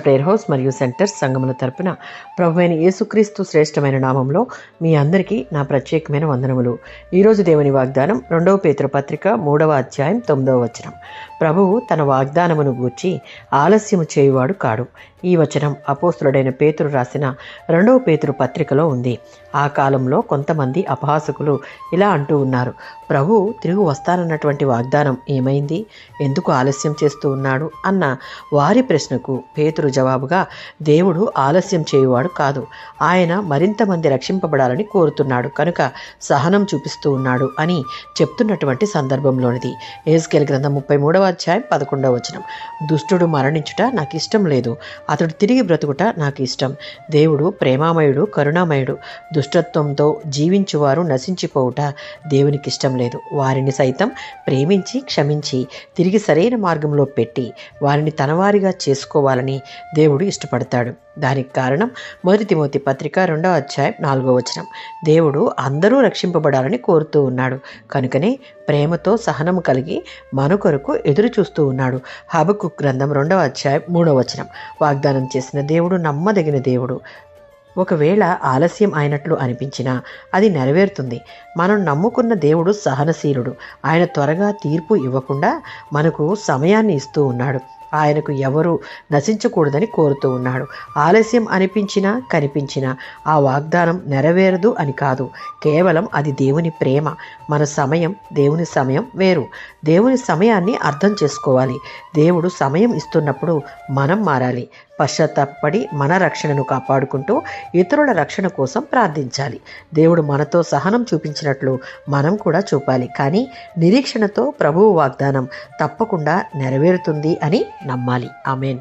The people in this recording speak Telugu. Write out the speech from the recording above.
ప్రేయర్ హౌస్ మరియు సెంటర్ సంఘముల తరపున ప్రభువైన యేసుక్రీస్తు శ్రేష్టమైన నామంలో మీ అందరికీ నా ప్రత్యేకమైన వందనములు. ఈరోజు దేవుని వాగ్దానం 2వ పేతురు పత్రిక 3వ అధ్యాయం 9వ వచనం. ప్రభువు తన వాగ్దానమును గూర్చి ఆలస్యము చేయువాడు కాడు. ఈ వచనం అపోస్తులుడైన పేతురు రాసిన 2వ పేతురు పత్రికలో ఉంది. ఆ కాలంలో కొంతమంది అపహాసకులు ఇలా అంటూ ఉన్నారు, ప్రభు తిరిగి వస్తానన్నటువంటి వాగ్దానం ఏమైంది, ఎందుకు ఆలస్యం చేస్తూ ఉన్నాడు అన్న వారి ప్రశ్నకు పేతురు జవాబుగా, దేవుడు ఆలస్యం చేయువాడు కాదు, ఆయన మరింత మంది రక్షింపబడాలని కోరుతున్నాడు కనుక సహనం చూపిస్తూ ఉన్నాడు అని చెప్తున్నటువంటి సందర్భంలోనిది. యెహెజ్కేలు గ్రంథం 33వ అధ్యాయం 11వ వచనం. దుష్టుడు మరణించుట నాకు ఇష్టం లేదు, అతడు తిరిగి బ్రతుకుట నాకు ఇష్టం. దేవుడు ప్రేమామయుడు, కరుణామయుడు. దుష్టత్వంతో జీవించువారు నశించిపోవుట దేవునికి ఇష్టం లేదు. వారిని సైతం ప్రేమించి క్షమించి తిరిగి సరైన మార్గంలో పెట్టి వారిని తనవారిగా చేసుకోవాలని దేవుడు ఇష్టపడతాడు. దానికి కారణం 1 తిమోతి పత్రిక 2వ అధ్యాయం 4వ వచనం. దేవుడు అందరూ రక్షింపబడాలని కోరుతూ ఉన్నాడు కనుకనే ప్రేమతో సహనం కలిగి మన కొరకు ఎదురు చూస్తూ ఉన్నాడు. హబక్కూకు గ్రంథం 2వ అధ్యాయం 3వ వచనం. వాగ్దానం చేసిన దేవుడు నమ్మదగిన దేవుడు. ఒకవేళ ఆలస్యం అయినట్లు అనిపించినా అది నెరవేరుతుంది. మనం నమ్ముకున్న దేవుడు సహనశీలుడు. ఆయన త్వరగా తీర్పు ఇవ్వకుండా మనకు సమయాన్ని ఇస్తూ ఉన్నాడు. ఆయనకు ఎవరు నశించకూడదని కోరుతూ ఉన్నాడు. ఆలస్యం అనిపించినా కనిపించినా ఆ వాగ్దానం నెరవేరదు అని కాదు, కేవలం అది దేవుని ప్రేమ. మన సమయం దేవుని సమయం వేరు. దేవుని సమయాన్ని అర్థం చేసుకోవాలి. దేవుడు సమయం ఇస్తున్నప్పుడు మనం మారాలి. పశ్చాత్తాపడి మన రక్షణను కాపాడుకుంటూ ఇతరుల రక్షణ కోసం ప్రార్థించాలి. దేవుడు మనతో సహనం చూపించినట్లు మనం కూడా చూపాలి. కానీ నిరీక్షణతో ప్రభువు వాగ్దానం తప్పకుండా నెరవేరుతుంది అని నమ్మాలి. ఆమేన్.